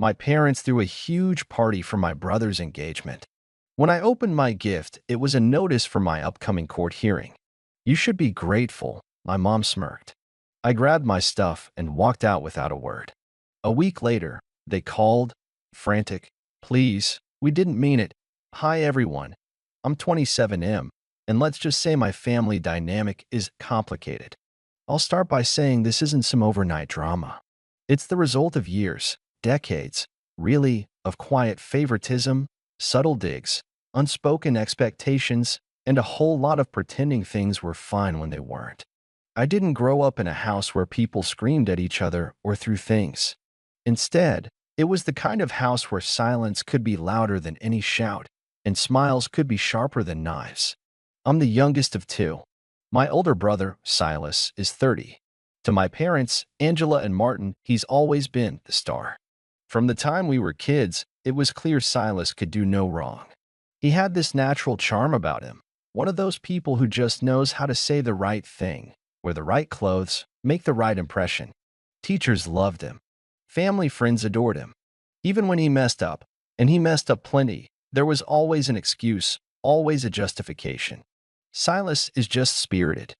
My parents threw a huge party for my brother's engagement. When I opened my gift, it was a notice for my upcoming court hearing. "You should be grateful," my mom smirked. I grabbed my stuff and walked out without a word. A week later, they called, frantic. "Please, we didn't mean it. Hi everyone. I'm 27M, and let's just say my family dynamic is complicated. I'll start by saying this isn't some overnight drama. It's the result of years, decades, really, of quiet favoritism, subtle digs, unspoken expectations, and a whole lot of pretending things were fine when they weren't. I didn't grow up in a house where people screamed at each other or threw things. Instead, it was the kind of house where silence could be louder than any shout, and smiles could be sharper than knives. I'm the youngest of two. My older brother, Silas, is 30. To my parents, Angela and Martin, he's always been the star. From the time we were kids, it was clear Silas could do no wrong. He had this natural charm about him, one of those people who just knows how to say the right thing, wear the right clothes, make the right impression. Teachers loved him. Family friends adored him. Even when he messed up, and he messed up plenty, there was always an excuse, always a justification. Silas is just spirited.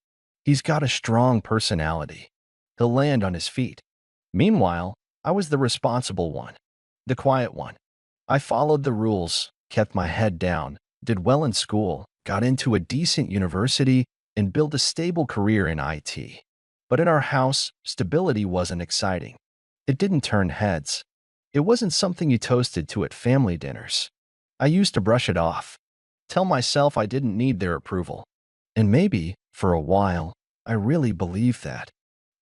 He's got a strong personality. He'll land on his feet. Meanwhile, I was the responsible one, the quiet one. I followed the rules, kept my head down, did well in school, got into a decent university, and built a stable career in IT. But in our house, stability wasn't exciting. It didn't turn heads. It wasn't something you toasted to at family dinners. I used to brush it off, tell myself I didn't need their approval. And maybe, for a while, I really believed that.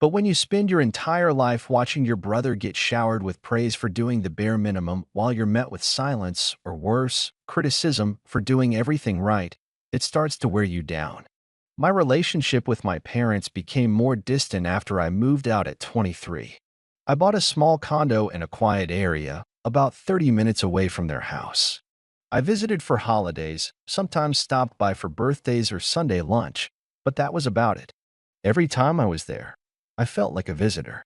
But when you spend your entire life watching your brother get showered with praise for doing the bare minimum while you're met with silence, or worse, criticism for doing everything right, it starts to wear you down. My relationship with my parents became more distant after I moved out at 23. I bought a small condo in a quiet area, about 30 minutes away from their house. I visited for holidays, sometimes stopped by for birthdays or Sunday lunch, but that was about it. Every time I was there, I felt like a visitor,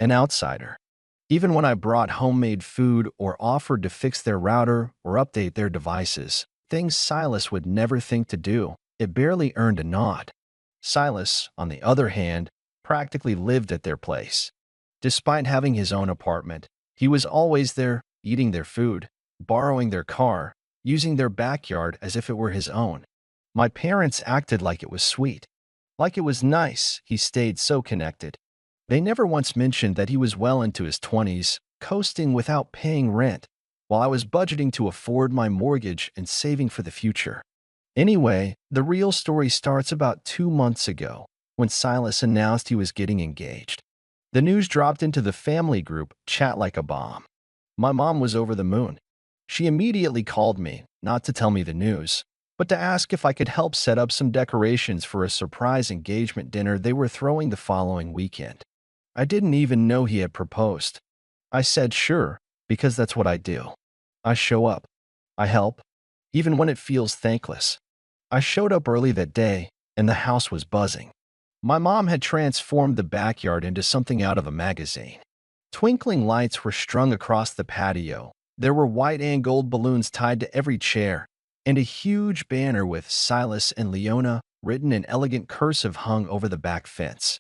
an outsider. Even when I brought homemade food or offered to fix their router or update their devices, things Silas would never think to do, it barely earned a nod. Silas, on the other hand, practically lived at their place. Despite having his own apartment, he was always there, eating their food, borrowing their car, using their backyard as if it were his own. My parents acted like it was sweet. Like it was nice, he stayed so connected. They never once mentioned that he was well into his 20s, coasting without paying rent, while I was budgeting to afford my mortgage and saving for the future. Anyway, the real story starts about 2 months ago, when Silas announced he was getting engaged. The news dropped into the family group chat like a bomb. My mom was over the moon. She immediately called me, not to tell me the news, but to ask if I could help set up some decorations for a surprise engagement dinner they were throwing the following weekend. I didn't even know he had proposed. I said sure, because that's what I do. I show up. I help, even when it feels thankless. I showed up early that day, and the house was buzzing. My mom had transformed the backyard into something out of a magazine. Twinkling lights were strung across the patio. There were white and gold balloons tied to every chair, and a huge banner with Silas and Leona written in elegant cursive hung over the back fence.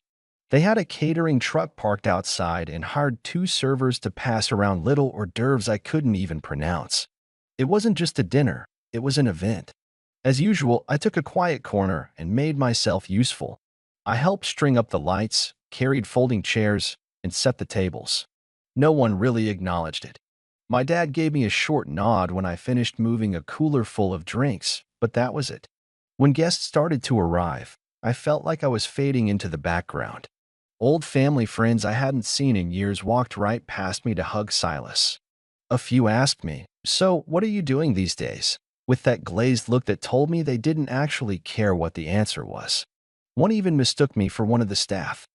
They had a catering truck parked outside and hired 2 servers to pass around little hors d'oeuvres I couldn't even pronounce. It wasn't just a dinner, it was an event. As usual, I took a quiet corner and made myself useful. I helped string up the lights, carried folding chairs, and set the tables. No one really acknowledged it. My dad gave me a short nod when I finished moving a cooler full of drinks, but that was it. When guests started to arrive, I felt like I was fading into the background. Old family friends I hadn't seen in years walked right past me to hug Silas. A few asked me, "So, what are you doing these days?" with that glazed look that told me they didn't actually care what the answer was. One even mistook me for one of the staff.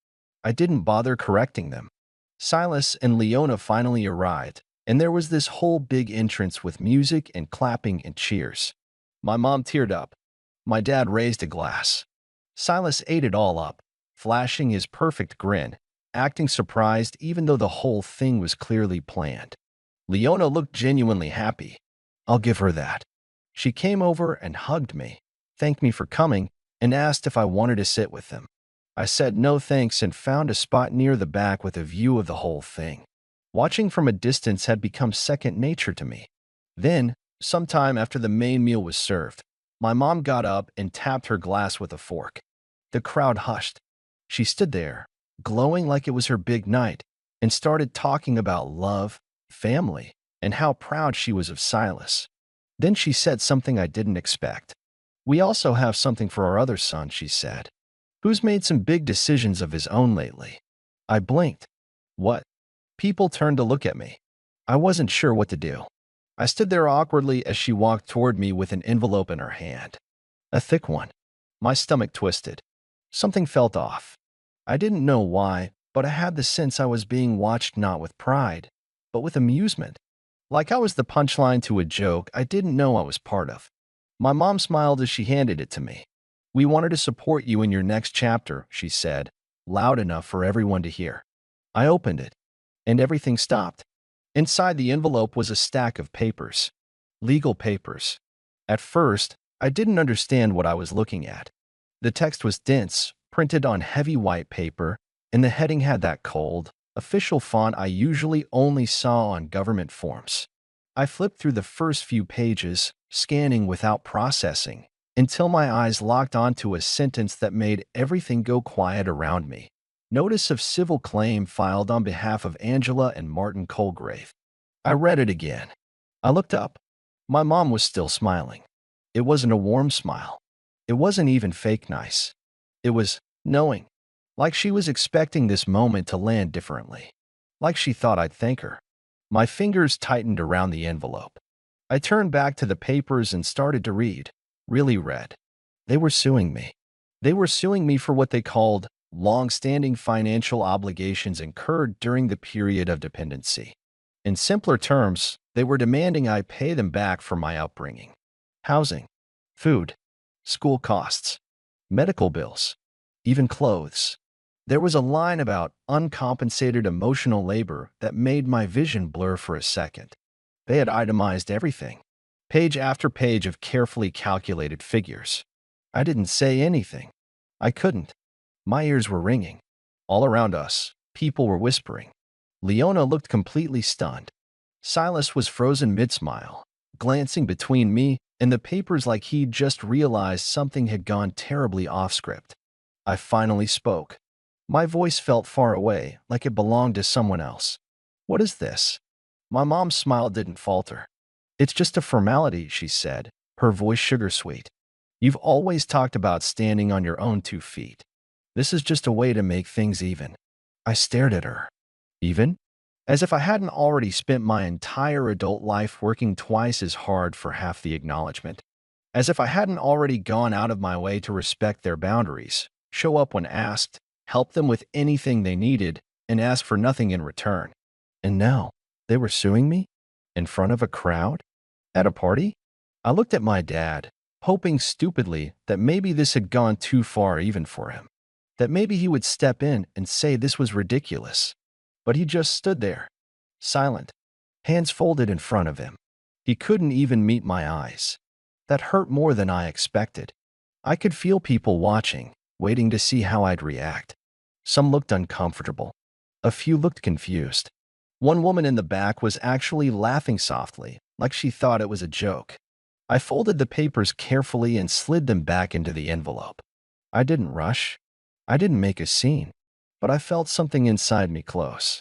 I didn't bother correcting them. Silas and Leona finally arrived, and there was this whole big entrance with music and clapping and cheers. My mom teared up. My dad raised a glass. Silas ate it all up, flashing his perfect grin, acting surprised even though the whole thing was clearly planned. Leona looked genuinely happy. I'll give her that. She came over and hugged me, thanked me for coming, and asked if I wanted to sit with them. I said no thanks and found a spot near the back with a view of the whole thing. Watching from a distance had become second nature to me. Then, sometime after the main meal was served, my mom got up and tapped her glass with a fork. The crowd hushed. She stood there, glowing like it was her big night, and started talking about love, family, and how proud she was of Silas. Then she said something I didn't expect. We also have something for our other son, she said, who's made some big decisions of his own lately. I blinked. What? People turned to look at me. I wasn't sure what to do. I stood there awkwardly as she walked toward me with an envelope in her hand. A thick one. My stomach twisted. Something felt off. I didn't know why, but I had the sense I was being watched not with pride, but with amusement. Like I was the punchline to a joke I didn't know I was part of. My mom smiled as she handed it to me. We wanted to support you in your next chapter, she said, loud enough for everyone to hear. I opened it, and everything stopped. Inside the envelope was a stack of papers. Legal papers. At first, I didn't understand what I was looking at. The text was dense, printed on heavy white paper, and the heading had that cold, official font I usually only saw on government forms. I flipped through the first few pages, scanning without processing, until my eyes locked onto a sentence that made everything go quiet around me. Notice of civil claim filed on behalf of Angela and Martin Colgrave. I read it again. I looked up. My mom was still smiling. It wasn't a warm smile. It wasn't even fake nice. It was knowing. Like she was expecting this moment to land differently. Like she thought I'd thank her. My fingers tightened around the envelope. I turned back to the papers and started to read. Really read. They were suing me. They were suing me for what they called long-standing financial obligations incurred during the period of dependency. In simpler terms, they were demanding I pay them back for my upbringing. Housing, food, school costs, medical bills, even clothes. There was a line about uncompensated emotional labor that made my vision blur for a second. They had itemized everything, page after page of carefully calculated figures. I didn't say anything. I couldn't. My ears were ringing. All around us, people were whispering. Leona looked completely stunned. Silas was frozen mid-smile, glancing between me and the papers like he'd just realized something had gone terribly off-script. I finally spoke. My voice felt far away, like it belonged to someone else. What is this? My mom's smile didn't falter. It's just a formality, she said, her voice sugar-sweet. You've always talked about standing on your own 2 feet. This is just a way to make things even. I stared at her. Even? As if I hadn't already spent my entire adult life working twice as hard for half the acknowledgement. As if I hadn't already gone out of my way to respect their boundaries, show up when asked, help them with anything they needed, and ask for nothing in return. And now, they were suing me? In front of a crowd? At a party? I looked at my dad, hoping stupidly that maybe this had gone too far even for him. That maybe he would step in and say this was ridiculous. But he just stood there, silent, hands folded in front of him. He couldn't even meet my eyes. That hurt more than I expected. I could feel people watching, waiting to see how I'd react. Some looked uncomfortable. A few looked confused. One woman in the back was actually laughing softly, like she thought it was a joke. I folded the papers carefully and slid them back into the envelope. I didn't rush. I didn't make a scene, but I felt something inside me close,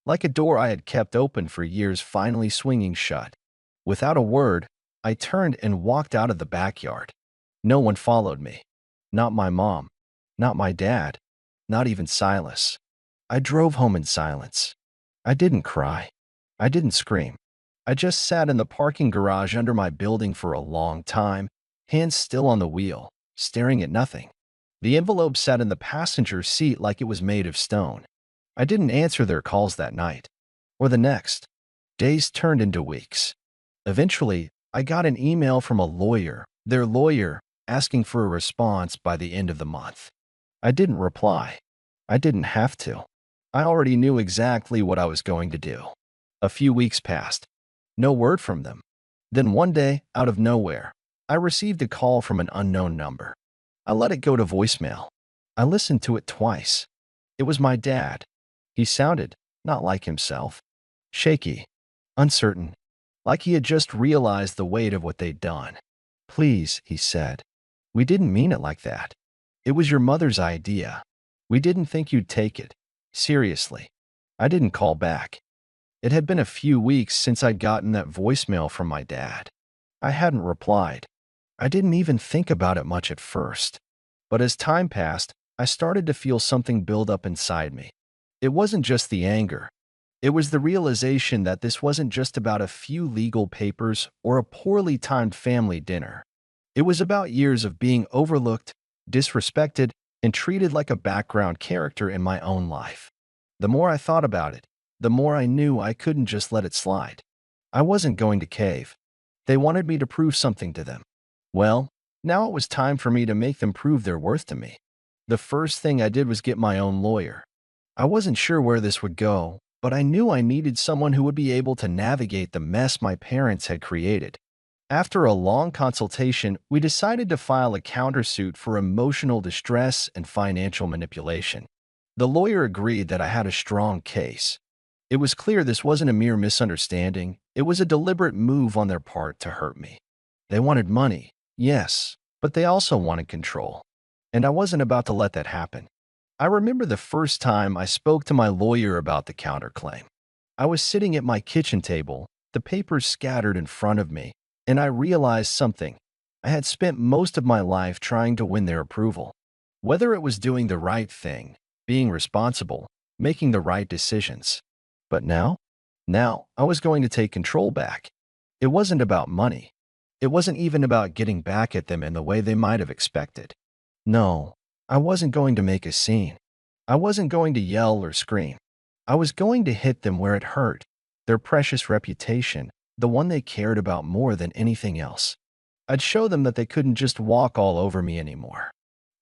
like a door I had kept open for years finally swinging shut. Without a word, I turned and walked out of the backyard. No one followed me. Not my mom, not my dad, not even Silas. I drove home in silence. I didn't cry. I didn't scream. I just sat in the parking garage under my building for a long time, hands still on the wheel, staring at nothing. The envelope sat in the passenger seat like it was made of stone. I didn't answer their calls that night, or the next. Days turned into weeks. Eventually, I got an email from a lawyer, their lawyer, asking for a response by the end of the month. I didn't reply. I didn't have to. I already knew exactly what I was going to do. A few weeks passed. No word from them. Then one day, out of nowhere, I received a call from an unknown number. I let it go to voicemail. I listened to it twice. It was my dad. He sounded not like himself. Shaky, uncertain, like he had just realized the weight of what they'd done. "Please," he said. "We didn't mean it like that. It was your mother's idea. We didn't think you'd take it seriously." I didn't call back. It had been a few weeks since I'd gotten that voicemail from my dad. I hadn't replied. I didn't even think about it much at first. But as time passed, I started to feel something build up inside me. It wasn't just the anger. It was the realization that this wasn't just about a few legal papers or a poorly timed family dinner. It was about years of being overlooked, disrespected, and treated like a background character in my own life. The more I thought about it, the more I knew I couldn't just let it slide. I wasn't going to cave. They wanted me to prove something to them. Well, now it was time for me to make them prove their worth to me. The first thing I did was get my own lawyer. I wasn't sure where this would go, but I knew I needed someone who would be able to navigate the mess my parents had created. After a long consultation, we decided to file a countersuit for emotional distress and financial manipulation. The lawyer agreed that I had a strong case. It was clear this wasn't a mere misunderstanding, it was a deliberate move on their part to hurt me. They wanted money, yes, but they also wanted control. And I wasn't about to let that happen. I remember the first time I spoke to my lawyer about the counterclaim. I was sitting at my kitchen table, the papers scattered in front of me, and I realized something. I had spent most of my life trying to win their approval. Whether it was doing the right thing, being responsible, making the right decisions. But now I was going to take control back. It wasn't about money. It wasn't even about getting back at them in the way they might have expected. No, I wasn't going to make a scene. I wasn't going to yell or scream. I was going to hit them where it hurt, their precious reputation, the one they cared about more than anything else. I'd show them that they couldn't just walk all over me anymore.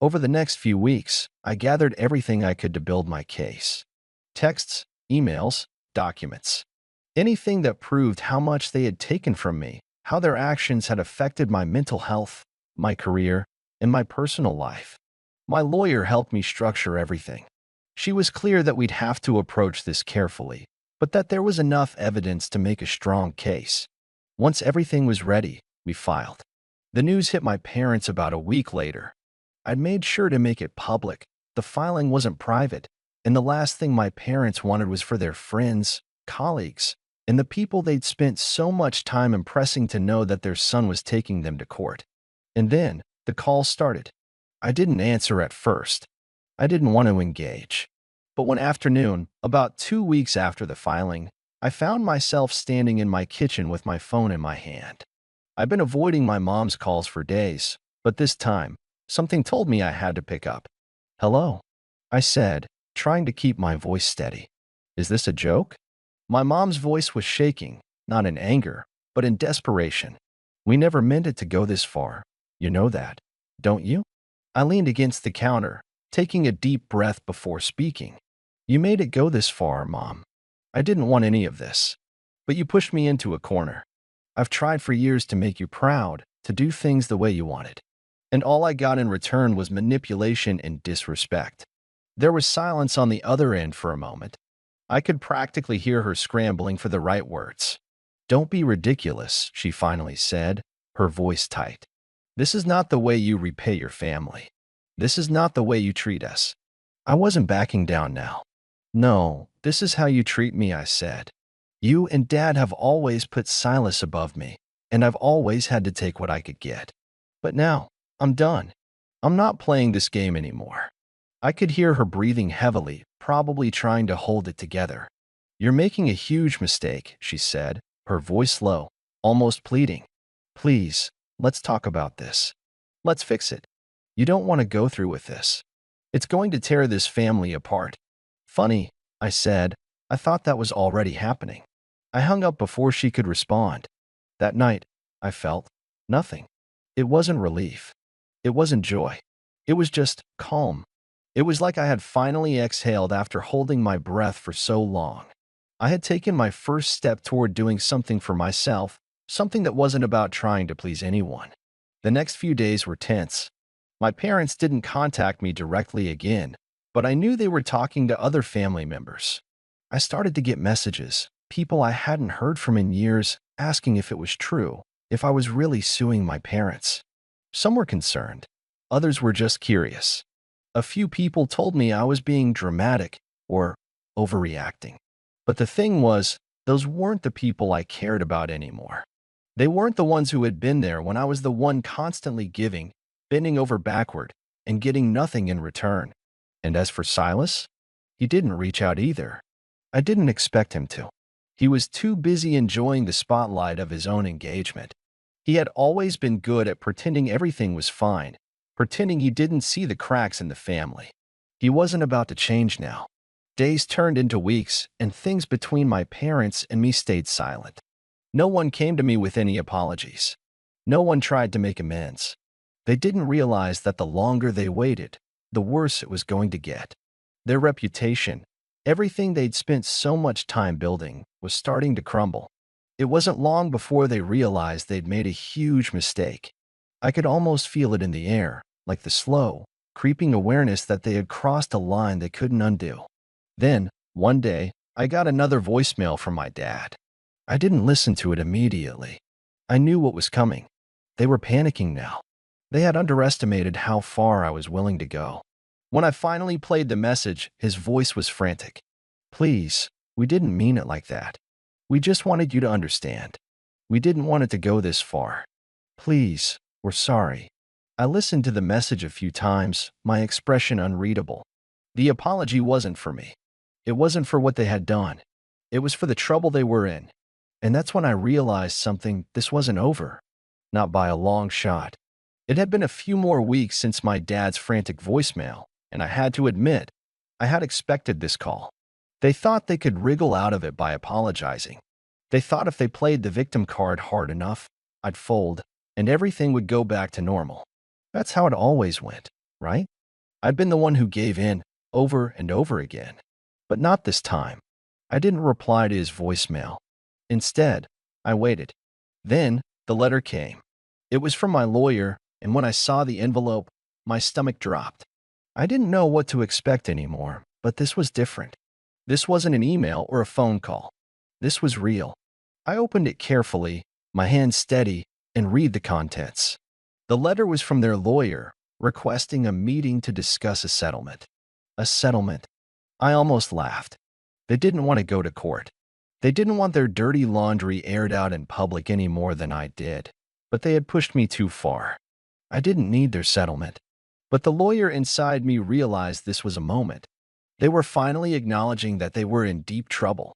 Over the next few weeks, I gathered everything I could to build my case. Texts, emails, documents. Anything that proved how much they had taken from me, how their actions had affected my mental health, my career, and my personal life. My lawyer helped me structure everything. She was clear that we'd have to approach this carefully, but that there was enough evidence to make a strong case. Once everything was ready, we filed. The news hit my parents about a week later. I'd made sure to make it public. The filing wasn't private, and the last thing my parents wanted was for their friends, colleagues, and the people they'd spent so much time impressing to know that their son was taking them to court. And then, the call started. I didn't answer at first. I didn't want to engage. But one afternoon, about 2 weeks after the filing, I found myself standing in my kitchen with my phone in my hand. I've been avoiding my mom's calls for days, but this time, something told me I had to pick up. "Hello," I said, trying to keep my voice steady. "Is this a joke?" My mom's voice was shaking, not in anger, but in desperation. "We never meant it to go this far. You know that, don't you?" I leaned against the counter, taking a deep breath before speaking. "You made it go this far, Mom. I didn't want any of this. But you pushed me into a corner. I've tried for years to make you proud, to do things the way you wanted. And all I got in return was manipulation and disrespect." There was silence on the other end for a moment. I could practically hear her scrambling for the right words. "Don't be ridiculous," she finally said, her voice tight. "This is not the way you repay your family. This is not the way you treat us." I wasn't backing down now. "No, this is how you treat me," I said. "You and Dad have always put Silas above me, and I've always had to take what I could get. But now, I'm done. I'm not playing this game anymore." I could hear her breathing heavily, probably trying to hold it together. "You're making a huge mistake," she said, her voice low, almost pleading. "Please, let's talk about this. Let's fix it. You don't want to go through with this. It's going to tear this family apart." "Funny," I said. I thought that was already happening. I hung up before she could respond. That night, I felt nothing. It wasn't relief. It wasn't joy. It was just calm. It was like I had finally exhaled after holding my breath for so long. I had taken my first step toward doing something for myself, something that wasn't about trying to please anyone. The next few days were tense. My parents didn't contact me directly again, but I knew they were talking to other family members. I started to get messages, people I hadn't heard from in years, asking if it was true, if I was really suing my parents. Some were concerned. Others were just curious. A few people told me I was being dramatic or overreacting. But the thing was, those weren't the people I cared about anymore. They weren't the ones who had been there when I was the one constantly giving, bending over backward, and getting nothing in return. And as for Silas, he didn't reach out either. I didn't expect him to. He was too busy enjoying the spotlight of his own engagement. He had always been good at pretending everything was fine, pretending he didn't see the cracks in the family. He wasn't about to change now. Days turned into weeks, and things between my parents and me stayed silent. No one came to me with any apologies. No one tried to make amends. They didn't realize that the longer they waited, the worse it was going to get. Their reputation, everything they'd spent so much time building, was starting to crumble. It wasn't long before they realized they'd made a huge mistake. I could almost feel it in the air, like the slow, creeping awareness that they had crossed a line they couldn't undo. Then, one day, I got another voicemail from my dad. I didn't listen to it immediately. I knew what was coming. They were panicking now. They had underestimated how far I was willing to go. When I finally played the message, his voice was frantic. "Please, we didn't mean it like that. We just wanted you to understand. We didn't want it to go this far. Please, we're sorry." I listened to the message a few times, my expression unreadable. The apology wasn't for me. It wasn't for what they had done. It was for the trouble they were in. And that's when I realized something: this wasn't over. Not by a long shot. It had been a few more weeks since my dad's frantic voicemail, and I had to admit, I had expected this call. They thought they could wriggle out of it by apologizing. They thought if they played the victim card hard enough, I'd fold, and everything would go back to normal. That's how it always went, right? I'd been the one who gave in, over and over again. But not this time. I didn't reply to his voicemail. Instead, I waited. Then, the letter came. It was from my lawyer, and when I saw the envelope, my stomach dropped. I didn't know what to expect anymore, but this was different. This wasn't an email or a phone call. This was real. I opened it carefully, my hand steady, and read the contents. The letter was from their lawyer, requesting a meeting to discuss a settlement. A settlement. I almost laughed. They didn't want to go to court. They didn't want their dirty laundry aired out in public any more than I did. But they had pushed me too far. I didn't need their settlement. But the lawyer inside me realized this was a moment. They were finally acknowledging that they were in deep trouble.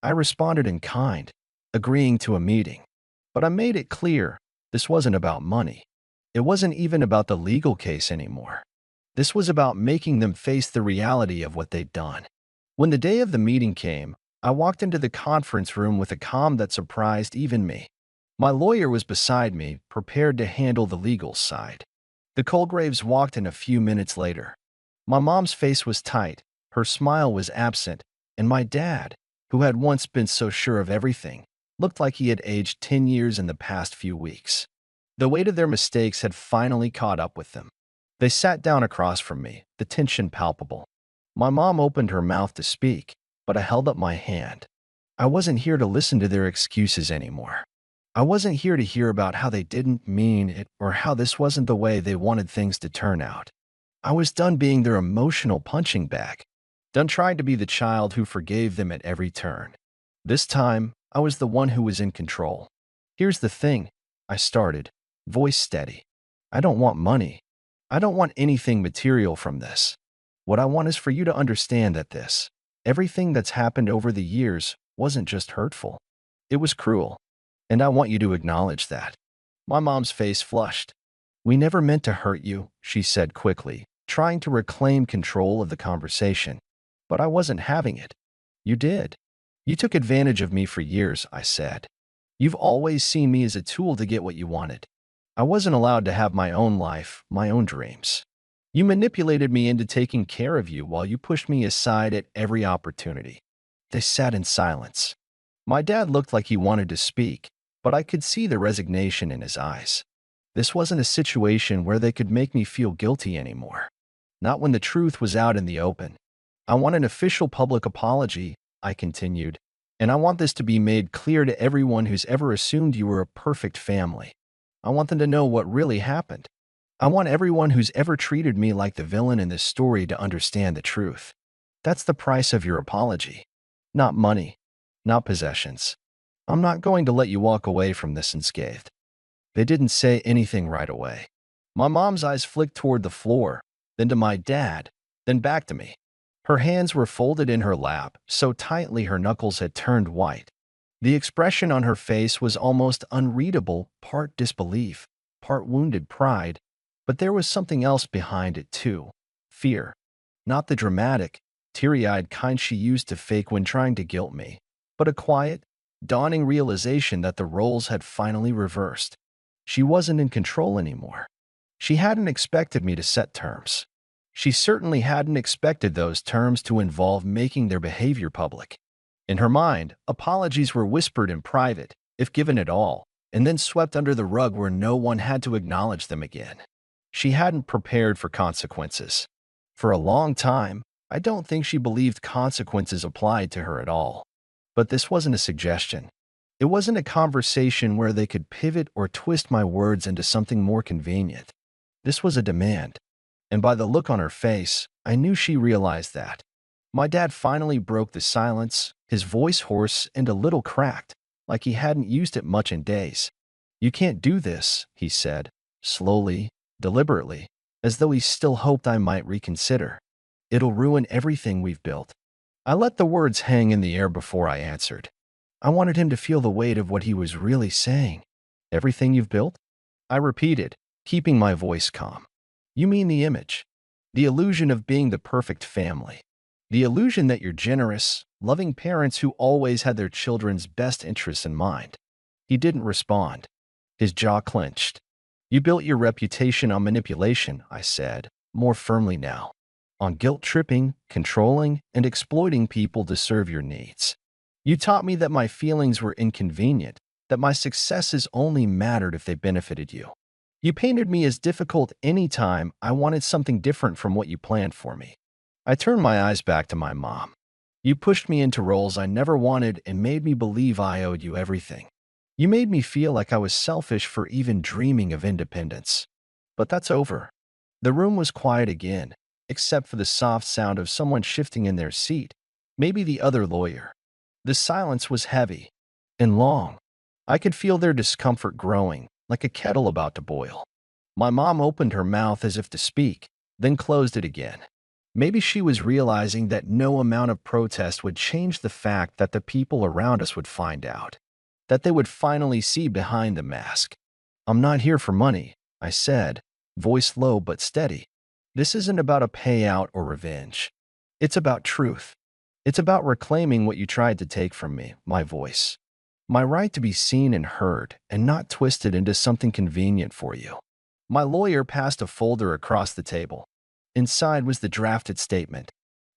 I responded in kind, agreeing to a meeting. But I made it clear this wasn't about money. It wasn't even about the legal case anymore. This was about making them face the reality of what they'd done. When the day of the meeting came, I walked into the conference room with a calm that surprised even me. My lawyer was beside me, prepared to handle the legal side. The Colgraves walked in a few minutes later. My mom's face was tight, her smile was absent, and my dad, who had once been so sure of everything, looked like he had aged 10 years in the past few weeks. The weight of their mistakes had finally caught up with them. They sat down across from me, the tension palpable. My mom opened her mouth to speak, but I held up my hand. I wasn't here to listen to their excuses anymore. I wasn't here to hear about how they didn't mean it or how this wasn't the way they wanted things to turn out. I was done being their emotional punching bag, done trying to be the child who forgave them at every turn. This time, I was the one who was in control. "Here's the thing," I started, voice steady. "I don't want money. I don't want anything material from this. What I want is for you to understand that everything that's happened over the years, wasn't just hurtful. It was cruel. And I want you to acknowledge that." My mom's face flushed. "We never meant to hurt you," she said quickly, trying to reclaim control of the conversation. "But I wasn't having it. You did. You took advantage of me for years," I said. "You've always seen me as a tool to get what you wanted. I wasn't allowed to have my own life, my own dreams. You manipulated me into taking care of you while you pushed me aside at every opportunity. They sat in silence. My dad looked like he wanted to speak, but I could see the resignation in his eyes. This wasn't a situation where they could make me feel guilty anymore. Not when the truth was out in the open. I want an official public apology, I continued, and I want this to be made clear to everyone who's ever assumed you were a perfect family. I want them to know what really happened. I want everyone who's ever treated me like the villain in this story to understand the truth. That's the price of your apology. Not money, not possessions. I'm not going to let you walk away from this unscathed. They didn't say anything right away. My mom's eyes flicked toward the floor, then to my dad, then back to me. Her hands were folded in her lap, so tightly her knuckles had turned white. The expression on her face was almost unreadable, part disbelief, part wounded pride, but there was something else behind it too. Fear. Not the dramatic, teary-eyed kind she used to fake when trying to guilt me, but a quiet, dawning realization that the roles had finally reversed. She wasn't in control anymore. She hadn't expected me to set terms. She certainly hadn't expected those terms to involve making their behavior public. In her mind, apologies were whispered in private, if given at all, and then swept under the rug where no one had to acknowledge them again. She hadn't prepared for consequences. For a long time, I don't think she believed consequences applied to her at all. But this wasn't a suggestion. It wasn't a conversation where they could pivot or twist my words into something more convenient. This was a demand. And by the look on her face, I knew she realized that. My dad finally broke the silence, his voice hoarse and a little cracked, like he hadn't used it much in days. "You can't do this," he said, slowly, deliberately, as though he still hoped I might reconsider. "It'll ruin everything we've built." I let the words hang in the air before I answered. I wanted him to feel the weight of what he was really saying. "Everything you've built?" I repeated, keeping my voice calm. "You mean the image, the illusion of being the perfect family, the illusion that you're generous, loving parents who always had their children's best interests in mind." He didn't respond. His jaw clenched. "You built your reputation on manipulation," I said, more firmly now. "On guilt-tripping, controlling, and exploiting people to serve your needs. You taught me that my feelings were inconvenient, that my successes only mattered if they benefited you. You painted me as difficult any time I wanted something different from what you planned for me." I turned my eyes back to my mom. "You pushed me into roles I never wanted and made me believe I owed you everything. You made me feel like I was selfish for even dreaming of independence. But that's over." The room was quiet again, except for the soft sound of someone shifting in their seat, maybe the other lawyer. The silence was heavy and long. I could feel their discomfort growing, like a kettle about to boil. My mom opened her mouth as if to speak, then closed it again. Maybe she was realizing that no amount of protest would change the fact that the people around us would find out, that they would finally see behind the mask. "I'm not here for money," I said, voice low but steady. "This isn't about a payout or revenge. It's about truth. It's about reclaiming what you tried to take from me," my voice. "My right to be seen and heard and not twisted into something convenient for you." My lawyer passed a folder across the table. Inside was the drafted statement.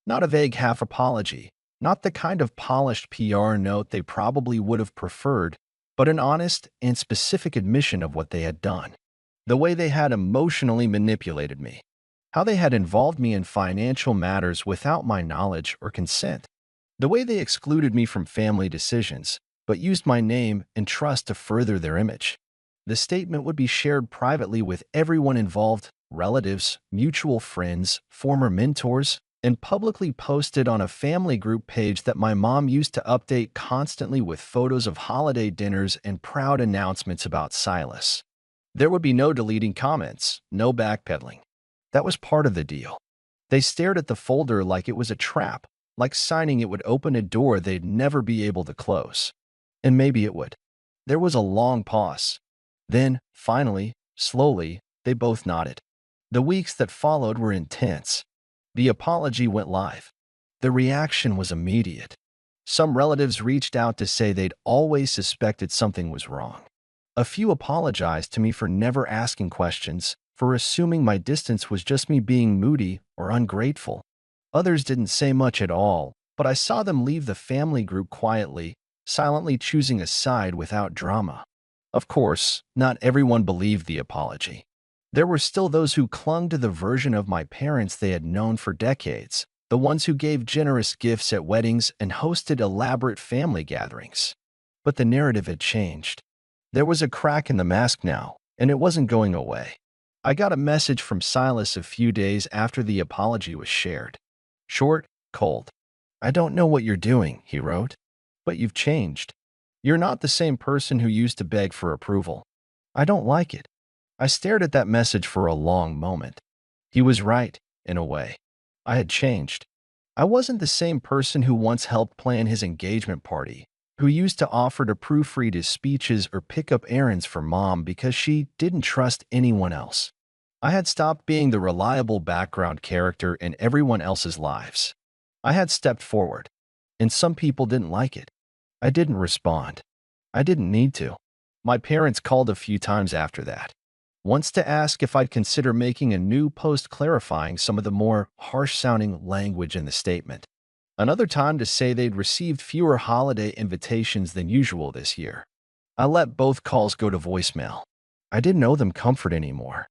Not a vague half-apology, not the kind of polished PR note they probably would have preferred, but an honest and specific admission of what they had done. The way they had emotionally manipulated me. How they had involved me in financial matters without my knowledge or consent. The way they excluded me from family decisions, but used my name and trust to further their image. The statement would be shared privately with everyone involved, relatives, mutual friends, former mentors, and publicly posted on a family group page that my mom used to update constantly with photos of holiday dinners and proud announcements about Silas. There would be no deleting comments, no backpedaling. That was part of the deal. They stared at the folder like it was a trap, like signing it would open a door they'd never be able to close. And maybe it would. There was a long pause. Then, finally, slowly, they both nodded. The weeks that followed were intense. The apology went live. The reaction was immediate. Some relatives reached out to say they'd always suspected something was wrong. A few apologized to me for never asking questions, for assuming my distance was just me being moody or ungrateful. Others didn't say much at all, but I saw them leave the family group quietly, silently choosing a side without drama. Of course, not everyone believed the apology. There were still those who clung to the version of my parents they had known for decades, the ones who gave generous gifts at weddings and hosted elaborate family gatherings. But the narrative had changed. There was a crack in the mask now, and it wasn't going away. I got a message from Silas a few days after the apology was shared. Short, cold. "I don't know what you're doing," he wrote, "but you've changed. You're not the same person who used to beg for approval. I don't like it." I stared at that message for a long moment. He was right, in a way. I had changed. I wasn't the same person who once helped plan his engagement party, who used to offer to proofread his speeches or pick up errands for Mom because she didn't trust anyone else. I had stopped being the reliable background character in everyone else's lives. I had stepped forward, and some people didn't like it. I didn't respond. I didn't need to. My parents called a few times after that. Once to ask if I'd consider making a new post clarifying some of the more harsh-sounding language in the statement. Another time to say they'd received fewer holiday invitations than usual this year. I let both calls go to voicemail. I didn't owe them comfort anymore.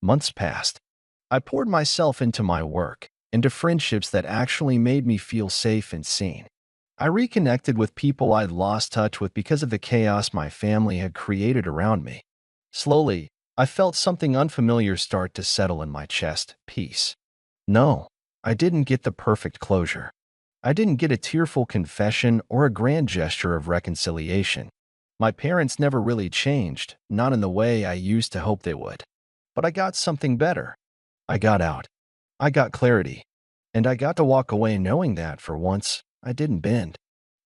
Months passed. I poured myself into my work, into friendships that actually made me feel safe and seen. I reconnected with people I'd lost touch with because of the chaos my family had created around me. Slowly, I felt something unfamiliar start to settle in my chest: peace. No, I didn't get the perfect closure. I didn't get a tearful confession or a grand gesture of reconciliation. My parents never really changed, not in the way I used to hope they would. But I got something better. I got out. I got clarity. And I got to walk away knowing that, for once, I didn't bend.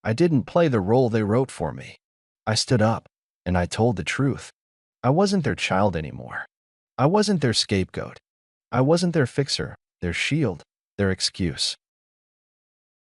I didn't play the role they wrote for me. I stood up, and I told the truth. I wasn't their child anymore. I wasn't their scapegoat. I wasn't their fixer, their shield, their excuse.